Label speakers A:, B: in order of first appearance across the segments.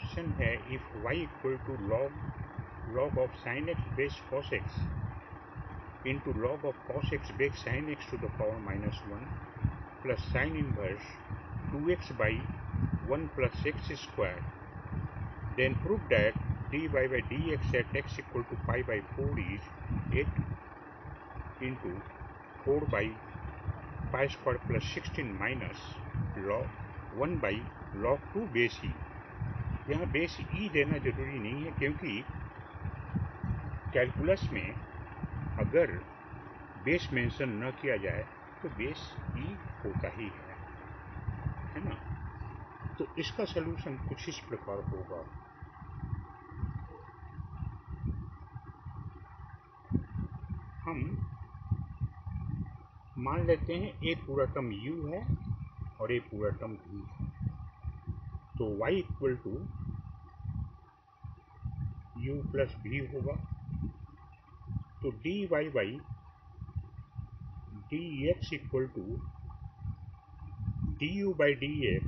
A: Question है if y equal to log of sin x base cos x into log of cos x base sin x to the power minus 1 plus sin inverse 2x by 1 plus x square, then prove that dy by dx at x equal to pi by 4 is 8 into 4 by pi square plus 16 minus log 1 by log 2 base ई। यहाँ base ई देना जरूरी नहीं है, क्योंकि calculus में अगर base mention न किया जाए तो बेस ई होता ही है ना। तो इसका सलूशन कुछ इस प्रकार होगा। हम मान लेते हैं ए पूरा टर्म u है और ए पूरा टर्म v है, तो y इक्वल टू u प्लस v होगा। तो dy by dx equal to du by dx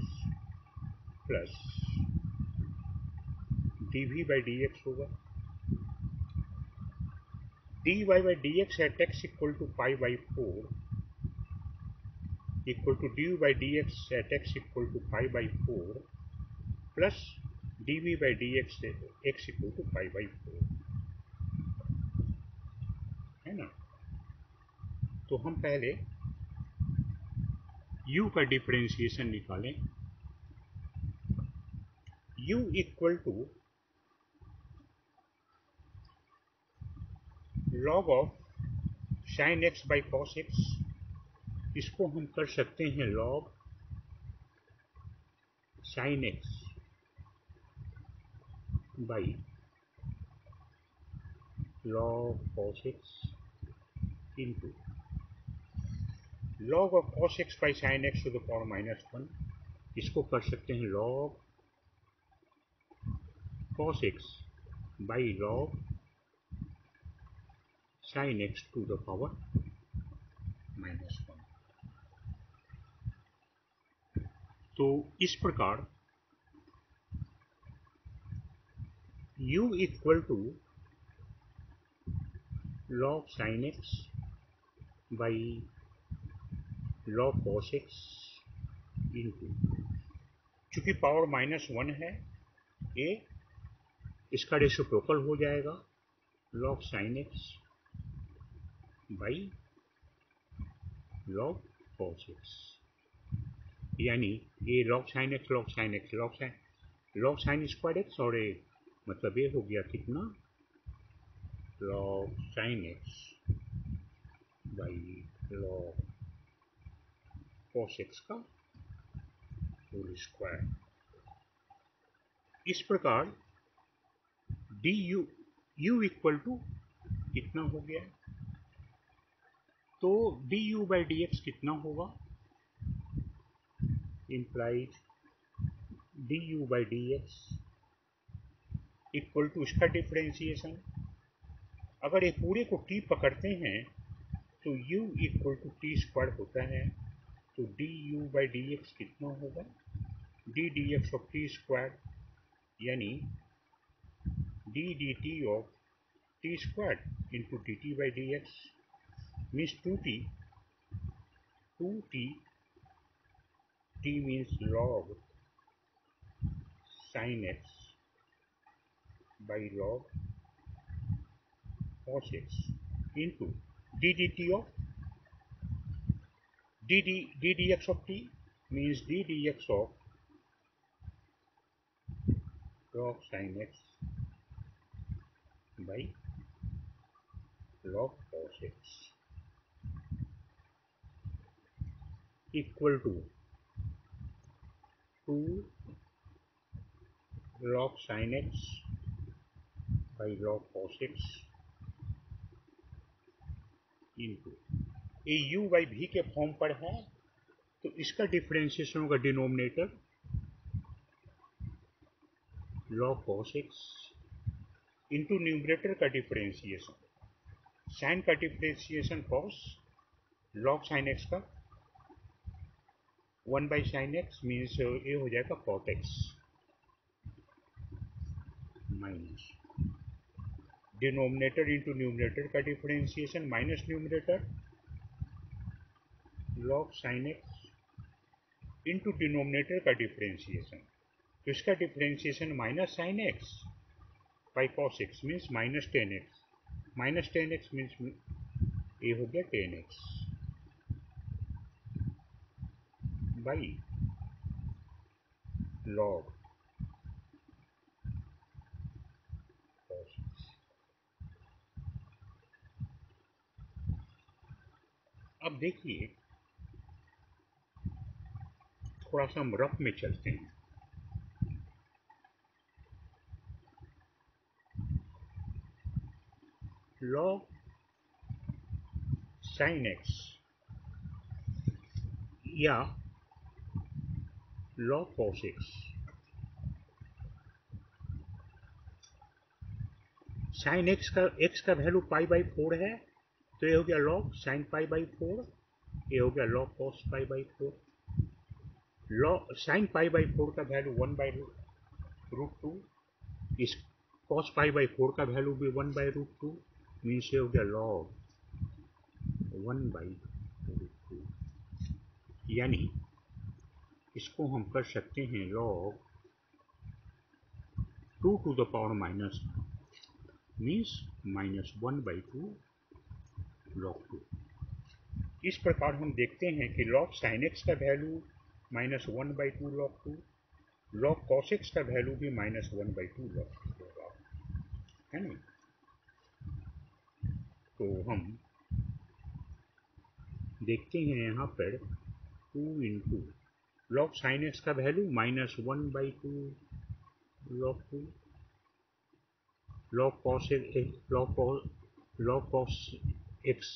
A: plus dv by dx होगा। dy by dx at x equal to pi by 4 equal to du by dx at x equal to pi by 4 plus dv by dx x equal to pi by 4 है ना। तो हम पहले u का differentiation निकालें। u equal to log of sin x by cos x, इसको हम कर सकते हैं log sin x by log cos x into log of cos x by sin x to the power minus 1, इसको कर सकते हैं log cos x by log sin x to the power minus 1। तो इस प्रकार u equal to log sin x by log cos x into, चूँकि power minus 1 है ए, इसका रेसिप्रोकल हो जाएगा log sin x by log cos x, यानी ये log sin x log sin x log sin square x, और ये मतलब ये हो गया कितना log sin x by log cos x का होल स्क्वायर। इस प्रकार du इक्वल टू कितना हो गया, तो du बाई dx कितना होगा, implies du by dx equal to इसका डिफरेंशिएशन। अगर ये पूरे को t पकड़ते हैं तो u equal to t square होता है, तो du बाई dx कितना होगा, d dx of T square, यानी d dt of T square into dt by dx means 2t, t means log sin x by log cos x into d dt of d dx of t means d dx of log sin x by log cos x equal to 2 log sin x by log cos x into, ये u by v के form पर है, तो इसका differentiation होगा denominator log cos x into numerator का differentiation sign का differentiation cos log sin x का 1 बाई साइन एक्स मीन्स ये हो जाएगा cot x minus denominator into numerator का differentiation minus numerator log sine x into denominator का differentiation, तो इसका differentiation minus sine x by cos x means minus tan x means ये हो गया 10x by log cos x. अब देखिए थोड़ा सा हम रफ में चलते हैं। लॉग साइन एक्स या log cos x, sign x का वैल्यू पाई बाई 4 है, तो ये हो गया लॉग साइन पाई बाई 4, ये हो गया log cos pi by 4। Log sine pi by 4 का वैल्यू 1 बाई रूट 2, इस कॉस पाई बाई 4 का वैल्यू भी 1 बाई रूट 2, मीन्स ये हो गया लॉग 1 बाई रूट 2। यानी इसको हम कर सकते हैं log 2 to the power minus means minus 1 by 2 log 2। इस प्रकार हम देखते हैं कि लॉग साइन एक्स का value minus 1 by 2 log 2, log cos x का वैल्यू भी माइनस 1 बाई 2 लॉग 2 होगा, है ना। तो हम देखते हैं यहाँ पर 2 इंटू लॉग साइन एक्स का value minus 1 by 2 log 2, log cos x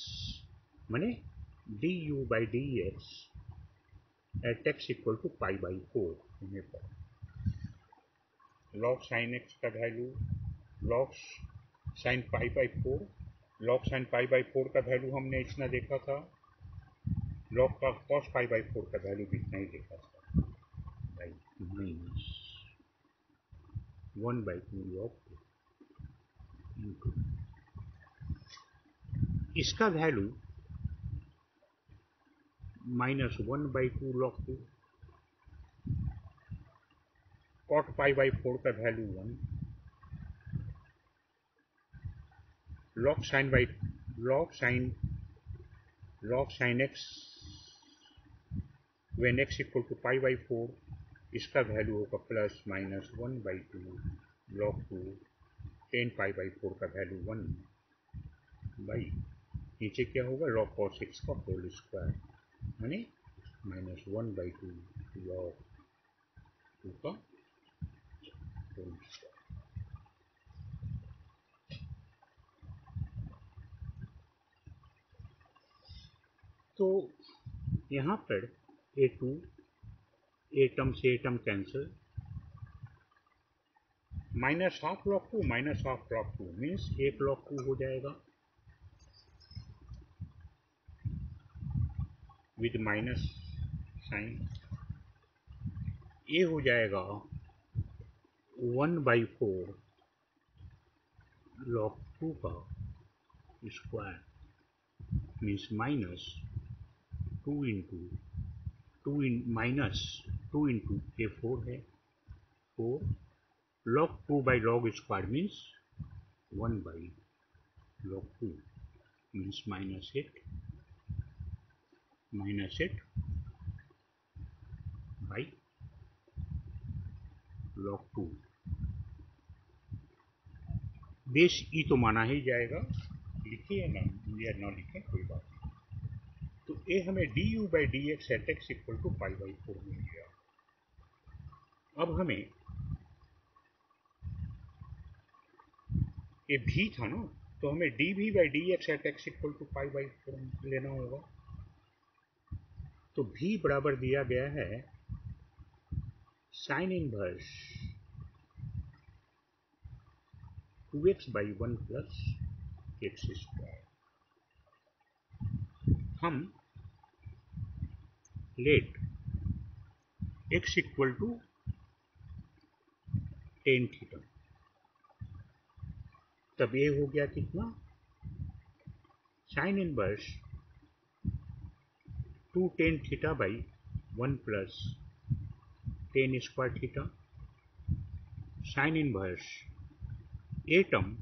A: माने d u by d x at x equal to pi by 4 होने पर लॉग साइन एक्स का value log sine pi by 4, log sine pi by 4 का value हमने इतना देखा था, log का कॉस पाई बाई 4 का वैल्यू भी इतना ही देखा था, बाई माइनस 1 बाई 2 लॉग 2, इसका value minus 1 by 2 log 2, cot pi by 4 का value 1, log sine x when x equal to pi by 4, इसका वैल्यू होगा plus minus 1 by 2 log 2, tan pi by 4 का वैल्यू 1 बाई नीचे क्या होगा लॉग कॉस एक्स का होल स्क्वायर यानी माइनस 1 बाई 2 लॉग 2 का होल स्क्वायर। तो यहाँ पर a2 ए टर्म से a term cancel, minus half log 2 minus half log 2 means 1 log 2 हो जाएगा विद माइनस साइन, ये हो जाएगा 1 बाई 4 लॉग 2 का square means minus 2 into minus 2 into ये 4 है 4 log 2 by log square means 1 by log 2 means minus 8 by log 2, base e तो माना ही जाएगा, लिखिए या ना लिखें कोई बात नहीं। तो ये हमें d u by d x at x equal to pi by 4 मिल गया। अब हमें ये भी था ना, तो हमें d v by d x at x equal to pi by 4 लेना होगा। तो भी बराबर दिया गया है sine inverse 2x by 1 plus x square. हम let x equal to tan theta तब ये हो गया कितना, sine inverse 2 tan theta by 1 plus tan square theta, sine inverse a term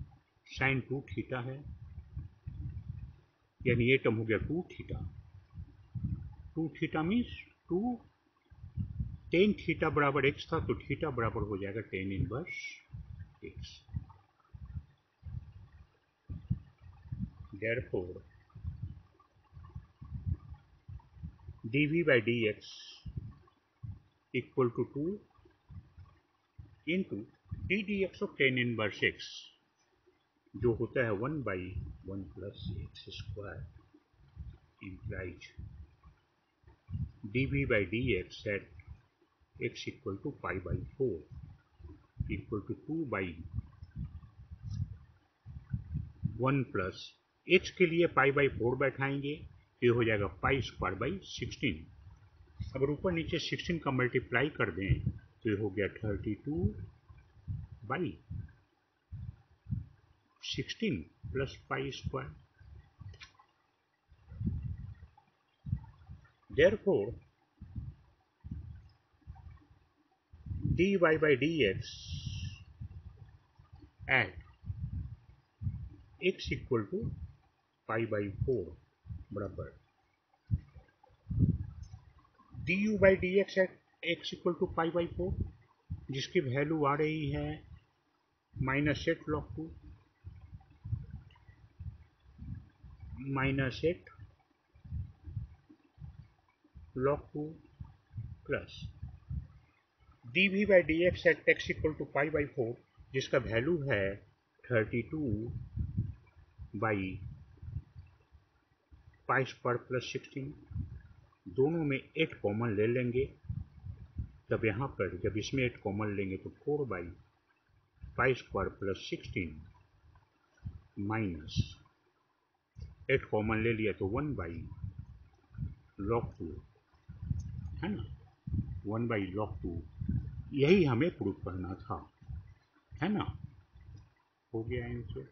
A: sine 2 theta है, यानी ये टर्म हो गया 2 theta. 2 theta means 2 tan theta बराबर x था, तो थीटा बराबर हो जाएगा tan inverse x। Therefore dv by dx equal to 2 into d dx of tan inverse x, जो होता है 1 by 1 plus x square, implies dv by dx at x equal to pi by 4 equal to 2 by 1 plus x के लिए पाई by 4 बैठाएंगे तो ये हो जाएगा pi square by 16। अगर ऊपर नीचे 16 का मल्टीप्लाई कर दें तो ये हो गया 32 by 16 plus pi square. Therefore dy by dx at x equal to pi by 4 बराबर du by dx at x equal to pi by 4, जिसकी वैल्यू आ रही है -8 log 2 -8 log 2 plus dv by dx at x equal to pi by 4, जिसका value है 32 by pi square plus 16। दोनों में 8 common ले लेंगे, तब यहाँ पर जब इसमें 8 कॉमन लेंगे तो 4 by pi square plus 16 minus 8 common ले लिया तो 1 बाई log 2, है ना, 1 बाई log 2। यही हमें प्रूफ करना था, है ना। हो गया आंसर।